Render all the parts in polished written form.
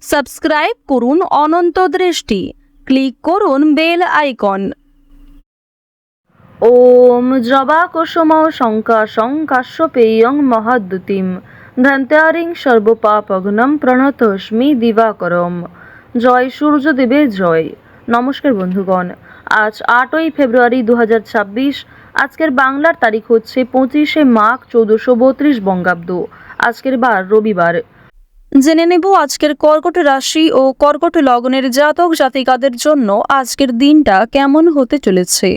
Subscribe করুন অনন্ত দৃষ্টি, click করুন বেল আইকন। ওম জবা কুসুম শঙ্কাশং কাশ্যপেয়ং মহাদ্যুতিম ধন্ত্যারিং সর্বপাপঘ্নম প্রণতস্মি দিবাকরম। জয় সূর্যদেবের জয়। নমস্কার বন্ধুগণ, আজ 8ই ফেব্রুয়ারি 2026। আজকের বাংলার তারিখ হচ্ছে 25শে মাঘ 1432 বঙ্গাব্দ। আজকের বার রবিবার। জেনে নেব আজকের কর্কট রাশি ও কর্কট লগ্নের জাতক জাতিকাদের জন্য আজকের দিনটা কেমন হতে চলেছে।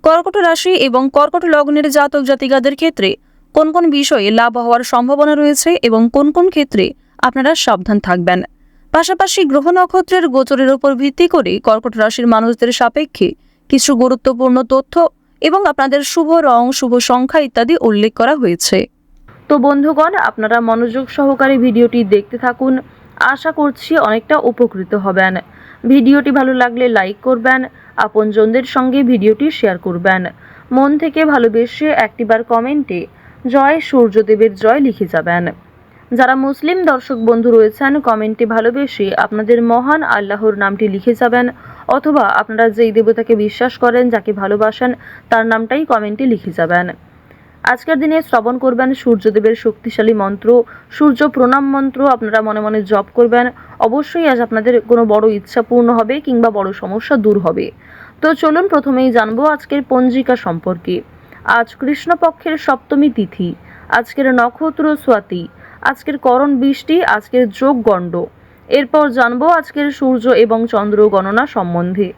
কর্কট রাশি এবং কর্কট লগ্নের জাতক জাতিকাদের ক্ষেত্রে কোন কোন বিষয়ে লাভ হওয়ার সম্ভাবনা রয়েছে এবং কোন কোন ক্ষেত্রে আপনারা সাবধান থাকবেন। পাশাপাশি গ্রহ নক্ষত্রের গোচরের উপর ভিত্তি করে কর্কট রাশির মানুষদের সাপেক্ষে কিছু গুরুত্বপূর্ণ তথ্য এবং আপনাদের শুভ রং, শুভ সংখ্যা ইত্যাদি উল্লেখ করা হয়েছে। তো বন্ধুগণ, আপনারা মনোযোগ সহকারে ভিডিওটি দেখতে থাকুন। আশা করছি অনেকটা উপকৃত হবেন। ভিডিওটি ভালো লাগলে লাইক করবেন, আপনজনদের সঙ্গে ভিডিওটি শেয়ার করবেন। মন থেকে ভালোবেসে একটিবার কমেন্টে জয় সূর্যদেবের জয় লিখে যাবেন। যারা মুসলিম দর্শক বন্ধু রয়েছেন, কমেন্টে ভালোবেসে আপনাদের মহান আল্লাহর নামটি লিখে যাবেন, অথবা আপনারা যেই দেবতাকে বিশ্বাস করেন, যাকে ভালোবাসেন, তার নামটাই কমেন্টে লিখে যাবেন। আজকের দিনে শ্রবণ করবেন সূর্যদেবের শক্তিশালী মন্ত্র, সূর্য প্রণাম মন্ত্র আপনারা মনে মনে জপ করবেন। অবশ্যই আজ আপনাদের কোনো বড় ইচ্ছা পূর্ণ হবে কিংবা বড় সমস্যা দূর হবে। তো চলুন প্রথমেই জানবো আজকের পঞ্জিকা সম্পর্কে। আজ কৃষ্ণপক্ষের সপ্তমী তিথি, আজকের নক্ষত্র স্বাতি, আজকের করণ বৃষ্টি, আজকের যোগ গণ্ড। এরপর জানবো আজকের সূর্য এবং চন্দ্র গণনা সম্বন্ধে।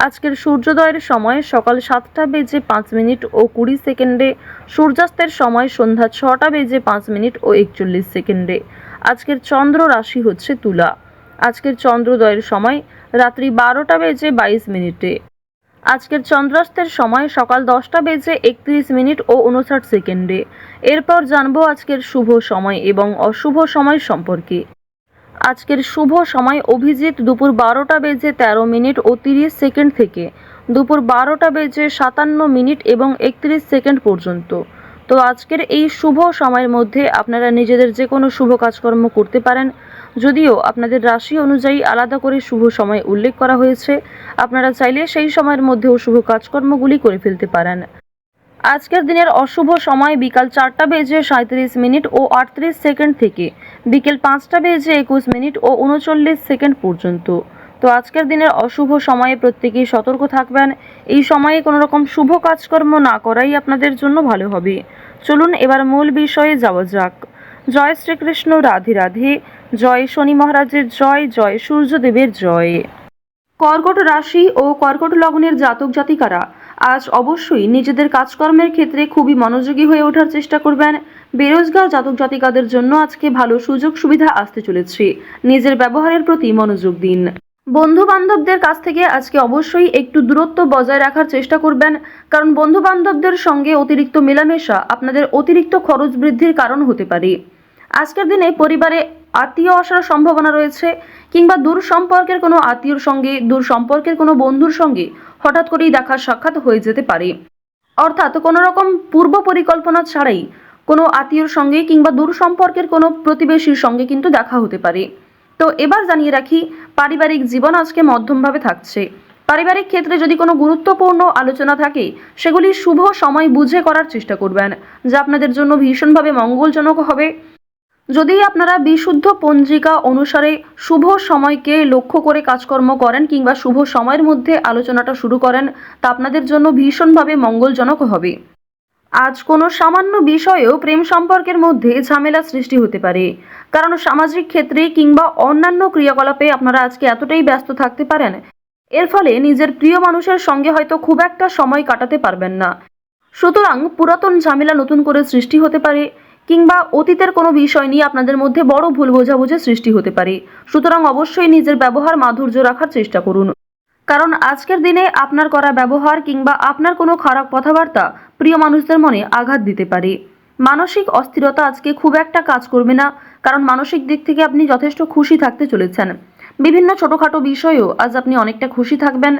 আজকের সূর্যোদয়ের সময় সকাল 7:05 ও 20 সেকেন্ডে, সূর্যাস্তের সময় সন্ধ্যা 6:05 ও 41 সেকেন্ডে। আজকের চন্দ্র রাশি হচ্ছে তুলা। আজকের চন্দ্রোদয়ের সময় রাত্রি 12:22। আজকের চন্দ্রাস্তের সময় সকাল 10:31 ও 59 সেকেন্ডে। এরপর জানবো আজকের শুভ সময় এবং অশুভ সময় সম্পর্কে। আজকের শুভ সময় অভিজিৎ দুপুর 12:13 ও 30 সেকেন্ড থেকে দুপুর 12:57 এবং 31 সেকেন্ড পর্যন্ত। তো আজকের এই শুভ সময়ের মধ্যে আপনারা নিজেদের যে কোনো শুভ কাজকর্ম করতে পারেন। যদিও আপনাদের রাশি অনুযায়ী আলাদা করে শুভ সময় উল্লেখ করা হয়েছে, আপনারা চাইলে সেই সময়ের মধ্যেও শুভ কাজকর্মগুলি করে ফেলতে পারেন। আজকের দিনের অশুভ সময় বিকাল 4:37 ও 38 সেকেন্ড থেকে বিকেল 5:21 ও 39 সেকেন্ড পর্যন্ত। তো আজকের দিনের অশুভ সময়ে প্রত্যেকেই সতর্ক থাকবেন। এই সময়ে কোনো রকম শুভ কাজকর্ম না করাই আপনাদের জন্য ভালো হবে। চলুন এবার মূল বিষয়ে যাওয়া যাক। জয় শ্রীকৃষ্ণ, রাধে রাধে, জয় শনি মহারাজের জয়, জয় সূর্যদেবের জয়। কর্কট রাশি ও কর্কট লগ্নের জাতক জাতিকারা আজ অবশ্যই নিজেদের কাজকর্মের ক্ষেত্রে খুবই মনোযোগী হয়ে ওঠার চেষ্টা করবেন। বেরোজগার জাতক জাতিকাদের জন্য আজকে ভালো সুযোগ সুবিধা আসতে চলেছে। নিজের ব্যবহারের প্রতি মনোযোগ দিন। বন্ধু বান্ধবদের কাছ থেকে আজকে অবশ্যই একটু দূরত্ব বজায় রাখার চেষ্টা করবেন, কারণ বন্ধু বান্ধবদের সঙ্গে অতিরিক্ত মেলামেশা আপনাদের অতিরিক্ত খরচ বৃদ্ধির কারণ হতে পারে। আজকের দিনে পরিবারে আত্মীয় আসার সম্ভাবনা রয়েছে, কিংবা দূর সম্পর্কের কোনো আত্মীয়র সঙ্গে, দূর সম্পর্কের কোনো বন্ধুর সঙ্গে হঠাৎ করেই দেখা সাক্ষাৎ হয়ে যেতে পারে। অর্থাৎ কোনো রকম পূর্ব পরিকল্পনা ছাড়াই কোনো আত্মীয়র সঙ্গে কিংবা দূর সম্পর্কের কোনো প্রতিবেশীর সঙ্গে কিন্তু দেখা হতে পারে। তো এবার জানিয়ে রাখি, পারিবারিক জীবন আজকে মধ্যমভাবে থাকছে। পারিবারিক ক্ষেত্রে যদি কোনো গুরুত্বপূর্ণ আলোচনা থাকে, সেগুলি শুভ সময় বুঝে করার চেষ্টা করবেন, যা আপনাদের জন্য ভীষণভাবে মঙ্গলজনক হবে। যদি আপনারা বিশুদ্ধ পঞ্জিকা অনুসারে শুভ সময়কে লক্ষ্য করে কাজকর্ম করেন কিংবা শুভ সময়ের মধ্যে আলোচনাটা শুরু করেন, তা আপনাদের জন্য ভীষণভাবে মঙ্গলজনক হবে। আজ কোনো সামান্য বিষয়েও প্রেম সম্পর্কের মধ্যে ঝামেলা সৃষ্টি হতে পারে, কারণ সামাজিক ক্ষেত্রে কিংবা অন্যান্য ক্রিয়াকলাপে আপনারা আজকে এতটাই ব্যস্ত থাকতে পারেন, এর ফলে নিজের প্রিয় মানুষের সঙ্গে হয়তো খুব একটা সময় কাটাতে পারবেন না। সুতরাং পুরাতন ঝামেলা নতুন করে সৃষ্টি হতে পারে, কিংবা অতীতের কোনো বিষয় নিয়ে আপনাদের মধ্যে বড় ভুল বোঝাবুঝি সৃষ্টি হতে পারে। সুতরাং অবশ্যই নিজের ব্যবহার মাধুর্য রাখার চেষ্টা করুন, কারণ আজকের দিনে আপনার করা ব্যবহার কিংবা আপনার কোনো খারাপ কথাবার্তা প্রিয় মানুষদের মনে আঘাত দিতে পারে। মানসিক অস্থিরতা আজকে খুব একটা কাজ করবে না, কারণ মানসিক দিক থেকে আপনি যথেষ্ট খুশি থাকতে চলেছেন। বিভিন্ন ছোটোখাটো বিষয়েও আজ আপনি অনেকটা খুশি থাকবেন।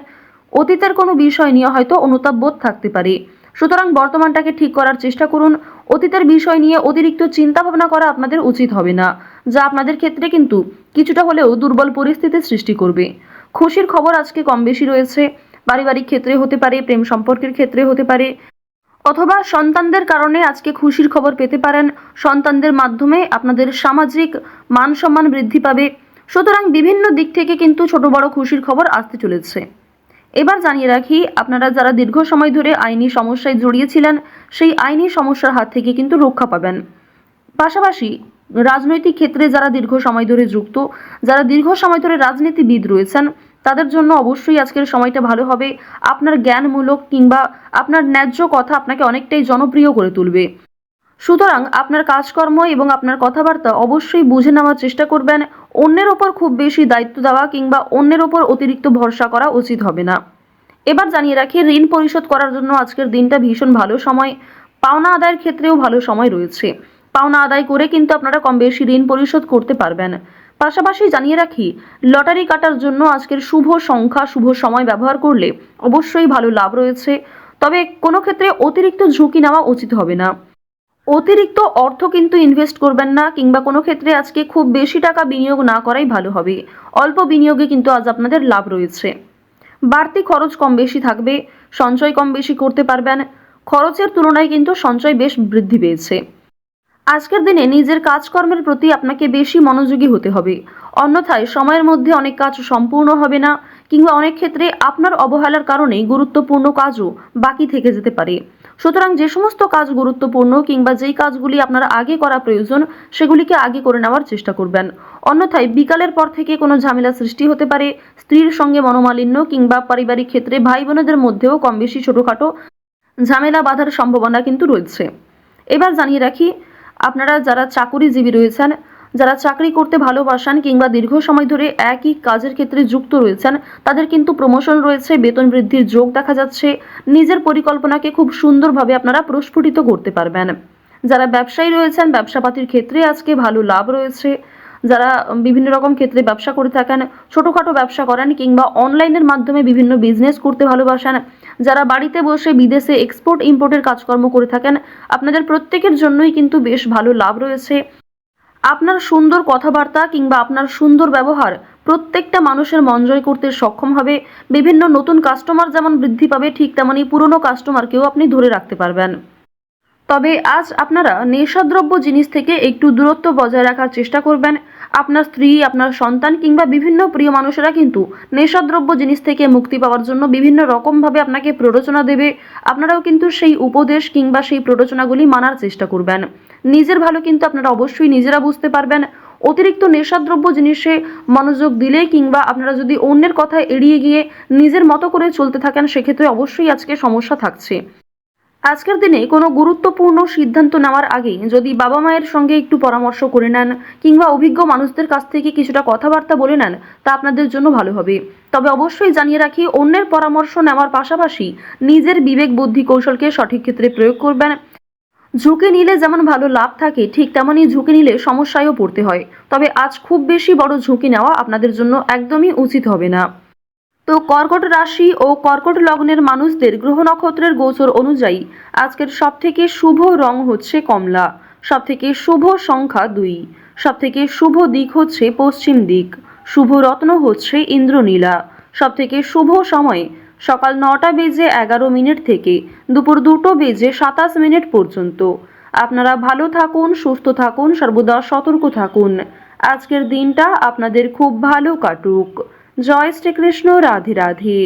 অতীতের কোনো বিষয় নিয়ে হয়তো অনুতাপ বোধ থাকতে পারে। সুতরাং বর্তমানটাকে ঠিক করার চেষ্টা করুন। অতীতের বিষয় নিয়ে অতিরিক্ত চিন্তা ভাবনা করা আপনাদের উচিত হবে না, যা আপনাদের ক্ষেত্রে কিন্তু কিছুটা হলেও দুর্বল পরিস্থিতির সৃষ্টি করবে। খুশির খবর আজকে কম বেশি রয়েছে। পারিবারিক ক্ষেত্রে হতে পারে, প্রেম সম্পর্কের ক্ষেত্রে হতে পারে, অথবা সন্তানদের কারণে আজকে খুশির খবর পেতে পারেন। সন্তানদের মাধ্যমে আপনাদের সামাজিক মান সম্মান বৃদ্ধি পাবে। সুতরাং বিভিন্ন দিক থেকে কিন্তু ছোট বড় খুশির খবর আসতে চলেছে। এবার জানিয়ে রাখি, আপনারা যারা দীর্ঘ সময় ধরে আইনি সমস্যায় জড়িয়েছিলেন, সেই আইনি সমস্যার হাত থেকে কিন্তু রক্ষা পাবেন। পাশাপাশি রাজনৈতিক ক্ষেত্রে যারা দীর্ঘ সময় ধরে যুক্ত, যারা দীর্ঘ সময় ধরে রাজনীতিবিদ রয়েছেন, তাদের জন্য অবশ্যই আজকের সময়টা ভালো হবে। আপনার জ্ঞানমূলক কিংবা আপনার ন্যায্য কথা আপনাকে অনেকটাই জনপ্রিয় করে তুলবে। সুতরাং আপনার কাজকর্ম এবং আপনার কথাবার্তা অবশ্যই বুঝে নেওয়ার চেষ্টা করবেন। অন্যের ওপর খুব বেশি দায়িত্ব দেওয়া কিংবা অন্যের ওপর অতিরিক্ত ভরসা করা উচিত হবে না। এবার জানিয়ে রাখি, ঋণ পরিশোধ করার জন্য আজকের দিনটা ভীষণ ভালো সময়। পাওনা আদায়ের ক্ষেত্রেও ভালো সময় রয়েছে। পাওনা আদায় করে কিন্তু আপনারা কম বেশি ঋণ পরিশোধ করতে পারবেন। পাশাপাশি জানিয়ে রাখি, লটারি কাটার জন্য আজকের শুভ সংখ্যা, শুভ সময় ব্যবহার করলে অবশ্যই ভালো লাভ রয়েছে। তবে কোনো ক্ষেত্রে অতিরিক্ত ঝুঁকি নেওয়া উচিত হবে না। অতিরিক্ত অর্থ কিন্তু ইনভেস্ট করবেন না, কিংবা কোনো ক্ষেত্রে আজকে খুব বেশি টাকা বিনিয়োগ না করাই ভালো হবে। অল্প বিনিয়োগে কিন্তু আজ আপনাদের লাভ রয়েছে। বাড়তি খরচ কম বেশি থাকবে, সঞ্চয় কম বেশি করতে পারবেন। খরচের তুলনায় কিন্তু সঞ্চয় বেশ বৃদ্ধি পেয়েছে। আজকের দিনে নিজের কাজকর্মের প্রতি আপনাকে বেশি মনোযোগী হতে হবে। অন্যথায় সময়ের মধ্যে অনেক কাজ সম্পূর্ণ হবে না, কিংবা অনেক ক্ষেত্রে আপনার অবহেলার কারণে গুরুত্বপূর্ণ কাজও বাকি থেকে যেতে পারে। সুতরাং যে সমস্ত কাজ গুরুত্বপূর্ণ কিংবা যেই কাজগুলি আপনার আগে করা প্রয়োজন, সেগুলিকে আগে করে নেওয়ার চেষ্টা করবেন। অন্যথায় বিকালের পর থেকে কোনো ঝামেলা সৃষ্টি হতে পারে। স্ত্রীর সঙ্গে মনোমালিন্য কিংবা পারিবারিক ক্ষেত্রে ভাই বোনেদের মধ্যেও কম বেশি ছোটোখাটো ঝামেলা বাঁধার সম্ভাবনা কিন্তু রয়েছে। এবার জানিয়ে রাখি, আপনারা যারা চাকুরিজীবী রয়েছেন, যারা চাকরি করতে ভালোবাসেন কিংবা দীর্ঘ সময় ধরে একই কাজের ক্ষেত্রে যুক্ত রয়েছেন, তাদের কিন্তু প্রমোশন রয়েছে, বেতন বৃদ্ধির যোগ দেখা যাচ্ছে। নিজের পরিকল্পনাকে খুব সুন্দরভাবে আপনারা প্রস্ফুটিত করতে পারবেন। যারা ব্যবসায়ী রয়েছেন, ব্যবসাপাতির ক্ষেত্রে আজকে ভালো লাভ রয়েছে। যারা বিভিন্ন রকম ক্ষেত্রে ব্যবসা করে থাকেন, ছোটোখাটো ব্যবসা করেন কিংবা অনলাইনের মাধ্যমে বিভিন্ন বিজনেস করতে ভালোবাসেন, যারা বাড়িতে বসে বিদেশে এক্সপোর্ট ইম্পোর্টের কাজকর্ম করে থাকেন, আপনাদের প্রত্যেকের জন্যই কিন্তু বেশ ভালো লাভ রয়েছে। আপনার সুন্দর কথাবার্তা কিংবা আপনার সুন্দর ব্যবহার প্রত্যেকটা মানুষের মন জয় করতে সক্ষম হবে। বিভিন্ন নতুন কাস্টমার যেমন বৃদ্ধি পাবে, ঠিক তেমনই পুরনো কাস্টমারকেও আপনি ধরে রাখতে পারবেন। তবে আজ আপনারা নেশাদ্রব্য জিনিস থেকে একটু দূরত্ব বজায় রাখার চেষ্টা করবেন। আপনার স্ত্রী, আপনার সন্তান কিংবা বিভিন্ন প্রিয় মানুষেরা কিন্তু নেশাদ্রব্য জিনিস থেকে মুক্তি পাওয়ার জন্য বিভিন্ন রকমভাবে আপনাকে প্ররোচনা দেবে। আপনারাও কিন্তু সেই উপদেশ কিংবা সেই প্ররোচনাগুলি মানার চেষ্টা করবেন। নিজের ভালো কিন্তু আপনারা অবশ্যই নিজেরা বুঝতে পারবেন। অতিরিক্ত নেশাদ্রব্য জিনিসে মনোযোগ দিলে কিংবা আপনারা যদি অন্যের কথা এড়িয়ে গিয়ে নিজের মতো করে চলতে থাকেন, সেক্ষেত্রে অবশ্যই আজকে সমস্যা থাকছে। আজকের দিনে কোনো গুরুত্বপূর্ণ সিদ্ধান্ত নেওয়ার আগে যদি বাবা মায়ের সঙ্গে একটু পরামর্শ করে নেন কিংবা অভিজ্ঞ মানুষদের কাছ থেকে কিছুটা কথাবার্তা বলে নেন, তা আপনাদের জন্য ভালো হবে। তবে অবশ্যই জানিয়ে রাখি, অন্যের পরামর্শ নেওয়ার পাশাপাশি নিজের বিবেক বুদ্ধি কৌশলকে সঠিক ক্ষেত্রে প্রয়োগ করবেন। ঝুঁকি নিলে যেমন ভালো লাভ থাকে, ঠিক তেমনই ঝুঁকি নিলে সমস্যায়ও পড়তে হয়। তবে আজ খুব বেশি বড় ঝুঁকি নেওয়া আপনাদের জন্য একদমই উচিত হবে না। তো কর্কট রাশি ও কর্কট লগ্নের মানুষদের গ্রহ নক্ষত্রের গোচর অনুযায়ী আজকের সবথেকে শুভ রং হচ্ছে কমলা, সবথেকে শুভ সংখ্যা 2, সবথেকে শুভ দিক হচ্ছে পশ্চিম দিক, শুভ রত্ন হচ্ছে ইন্দ্রনীলা, সবথেকে শুভ সময় সকাল 9টা বেজে 11 মিনিট থেকে দুপুর 2টো বেজে 27 মিনিট পর্যন্ত। আপনারা ভালো থাকুন, সুস্থ থাকুন, সর্বদা সতর্ক থাকুন। আজকের দিনটা আপনাদের খুব ভালো কাটুক। জয় শ্রীকৃষ্ণ। রাধে রাধে।